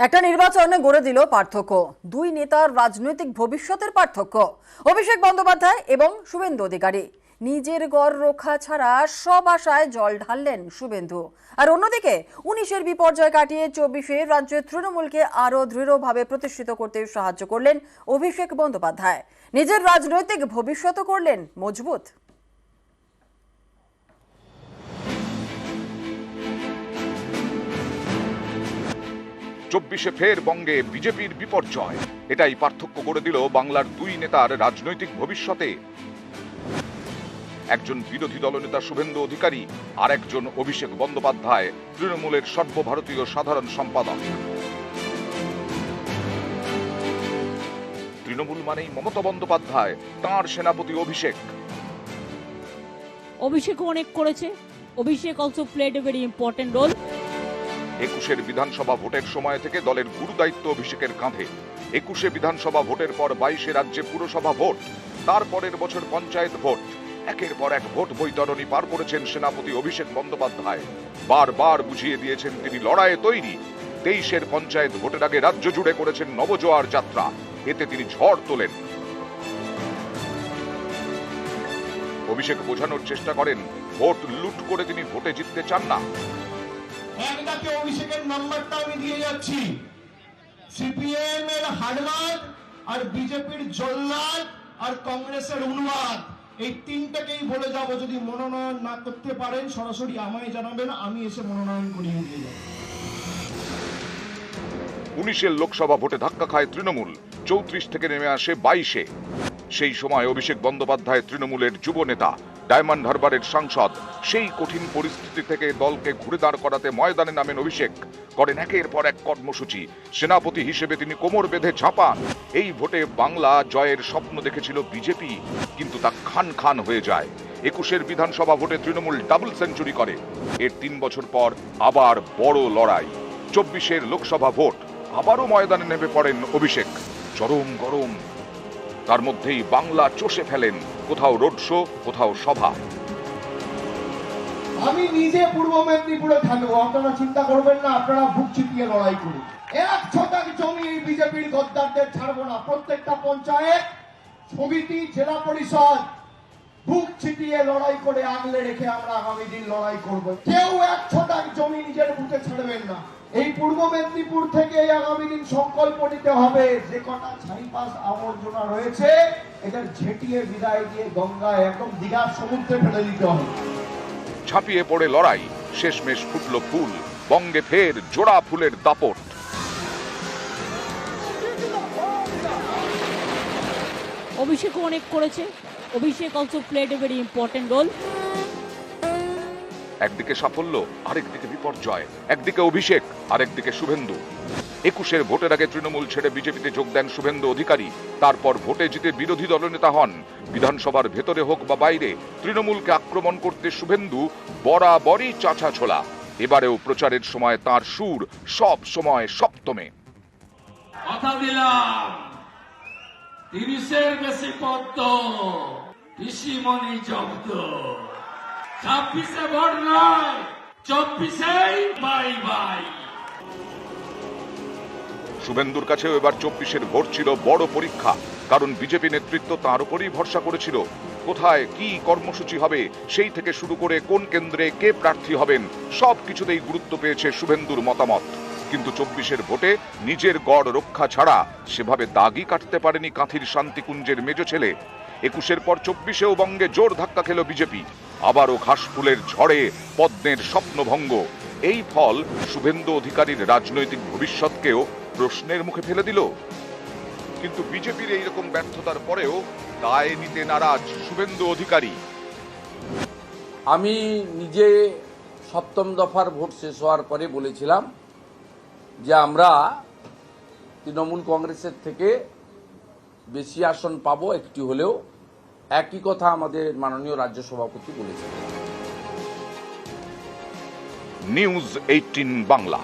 একটা নির্বাচন গড়ে দিল পার্থক্য, দুই নেতার রাজনৈতিক ভবিষ্যতের পার্থক্য। অভিষেক বন্দ্যোপাধ্যায় এবং শুভেন্দু অধিকারী। নিজের গড় রক্ষা ছাড়া সব আশায় জল ঢাললেন শুভেন্দু। আর অন্যদিকে 19-এর বিপর্যয় কাটিয়ে 24-এ রাজ্যের তৃণমূলকে আরো দৃঢ়ভাবে প্রতিষ্ঠিত করতে সাহায্য করলেন অভিষেক বন্দ্যোপাধ্যায়। নিজের রাজনৈতিক ভবিষ্যৎ করলেন মজবুত। 24-এ ফের বঙ্গে বিজেপির বিপর্যয়। এটাই পার্থক্য করে দিল বাংলার দুই নেতার রাজনৈতিক ভবিষ্যতে। একজন বিরোধী দলনেতা শুভেন্দু অধিকারী আর একজন অভিষেক বন্দ্যোপাধ্যায়, তৃণমূলের সর্বভারতীয় সাধারণ সম্পাদক। তৃণমূল মানেই মমতা বন্দ্যোপাধ্যায়, তাঁর সেনাপতি অভিষেক। অভিষেক অনেক করেছে। Abhishek also played a very important role. 21-এর বিধানসভা ভোটের সময় থেকে দলের গুরু দায়িত্ব অভিষেকের কাঁধে। 21-এ বিধানসভা ভোটের পর 22-এ রাজ্যে পুরসভা ভোট, তারপরের বছর পঞ্চায়েত ভোট। একের পর এক ভোট বৈতরণী পার করেছেন সেনাপতি অভিষেক বন্দ্যোপাধ্যায়। বারবার বুঝিয়ে দিয়েছেন তিনি লড়াইয়ে তৈরি। 23-এর পঞ্চায়েত ভোটের আগে রাজ্য জুড়ে করেছেন নবজোয়ার যাত্রা, এতে তিনি ঝড় তোলেন। অভিষেক বোঝানোর চেষ্টা করেন ভোট লুট করে তিনি ভোটে জিততে চান না। একটাকে অভিষেকের নাম্বারটা আমি দিয়ে যাচ্ছি। সিপিএম এর হাড়মাদ, আর বিজেপির জল্লাদ, আর কংগ্রেসের উন্মাদ, এই তিনটাকেই বলে যাব যদি মনোনয়ন না করতে পারেন সরাসরি আমায় জানাবেন, আমি এসে মনোনয়ন করিয়ে দিয়ে যাব। 19-এর লোকসভা ভোটে ধাক্কা খায় তৃণমূল, 34 থেকে নেমে আসে 22-এ। সেই সময় অভিষেক বন্দ্যোপাধ্যায় তৃণমূলের যুব নেতা, ডায়মন্ড হারবারের সাংসদ। সেই কঠিন পরিস্থিতি থেকে দলকে ঘুরে দাঁড় করাতে ময়দানে নামেন অভিষেক, করেন একের পর এক কর্মসূচি। সেনাপতি হিসেবে তিনি কোমর বেঁধে ঝাঁপান। এই ভোটে বাংলা জয়ের স্বপ্ন দেখেছিল বিজেপি, কিন্তু তা খান খান হয়ে যায়। 21-এর বিধানসভা ভোটে তৃণমূল ডাবল সেঞ্চুরি করে। এর 3 বছর পর আবার বড় লড়াই। 24-এর লোকসভা ভোট, আবারও ময়দানে নেমে পড়েন অভিষেক। চরম গরম, তার মধ্যেই বাংলা চষে ফেলেন, কোথাও রোড শো, কোথাও সভা। আমি নিজে পূর্ব মেদিনীপুরে থাকবো, আপনারা চিন্তা করবেন না, আপনারা বুক চিপিয়ে লড়াই করুন। 1 শতাংশ জমি এই বিজেপির গদ্দারদের ছাড়বো না। প্রত্যেকটা পঞ্চায়েত সমিতি, জেলা পরিষদ বুক চিপিয়ে লড়াই করে আগলে রেখে আমরা আগামী দিন লড়াই করব। কেউ 1 শতাংশ জমি নিজের বুকে ছাড়বেন না। এই পূর্ব মেদিনীপুর থেকে আগামী দিন সংকল্প নিতে হবে, যে কটা চারিপাশ আবর্জনা রয়েছে এদের ঝেঁটিয়ে বিদায় দিয়ে গঙ্গায়, একদম দীঘার সমুদ্রে ফেলে দিতে হবে। ঝাঁপিয়ে পড়ে লড়াই, শেষমেশ ফুটল ফুল, বঙ্গে ফের জোড়া ফুলের দাপট। অভিষেক অনেক করেছে। Abhishek also played a very important role. একদিকে সাফল্য, আরেকদিকে বিপর্যয়। একদিকে অভিষেক, আরেকদিকে শুভেন্দু। 21-এর ভোটের আগে তৃণমূল ছেড়ে বিজেপিতে যোগ দেন শুভেন্দু অধিকারী। তারপর ভোটে জিতে বিরোধী দলনেতা হন। বিধানসভার ভেতরে হোক বা বাইরে তৃণমূলকে আক্রমণ করতে শুভেন্দু বরাবরই চাঁচা ছোলা। এবারেও প্রচারের সময় তার সুর সব সময় সপ্তমে। কথা দিলাম 30-এর বেশি পদ্ম, পিসিমণি জব্দ। 26-এ ভোট নয়, 24-এই বাই বাই। শুভেন্দুর কাছেও এবার 24-এর ভোট ছিল বড় পরীক্ষা, কারণ বিজেপি নেতৃত্ব তার উপরই ভরসা করেছিল। কোথায় কি কর্মসূচি হবে, সেই থেকে শুরু করে কোন কেন্দ্রে কে প্রার্থী হবেন, সব কিছুতেই গুরুত্ব পেয়েছে শুভেন্দুর মতামত। কিন্তু 24-এর ভোটে নিজের গড় রক্ষা ছাড়া সেভাবে দাগই কাটতে পারেনি কাঁথির শান্তিকুঞ্জের মেজ ছেলে। 21-এর পর 24-এও বঙ্গে জোর ধাক্কা খেল বিজেপি। আবারও ঘাসফুলের ঝড়ে পদ্মের স্বপ্নভঙ্গ। এই ফল শুভেন্দু অধিকারীর রাজনৈতিক ভবিষ্যৎকেও প্রশ্নের মুখে ফেলে দিল। কিন্তু বিজেপির এইরকম ব্যর্থতার পরেও দায় নিতে নারাজ শুভেন্দু অধিকারী। আমি নিজে 7ম দফার ভোট শেষ হওয়ার পরে বলেছিলাম যে আমরা তৃণমূল কংগ্রেসের থেকে বেশি আসন পাবো একটি হলেও। একই কথা আমাদের মাননীয় রাজ্য সভাপতি বলেছিলেন। নিউজ 18 বাংলা।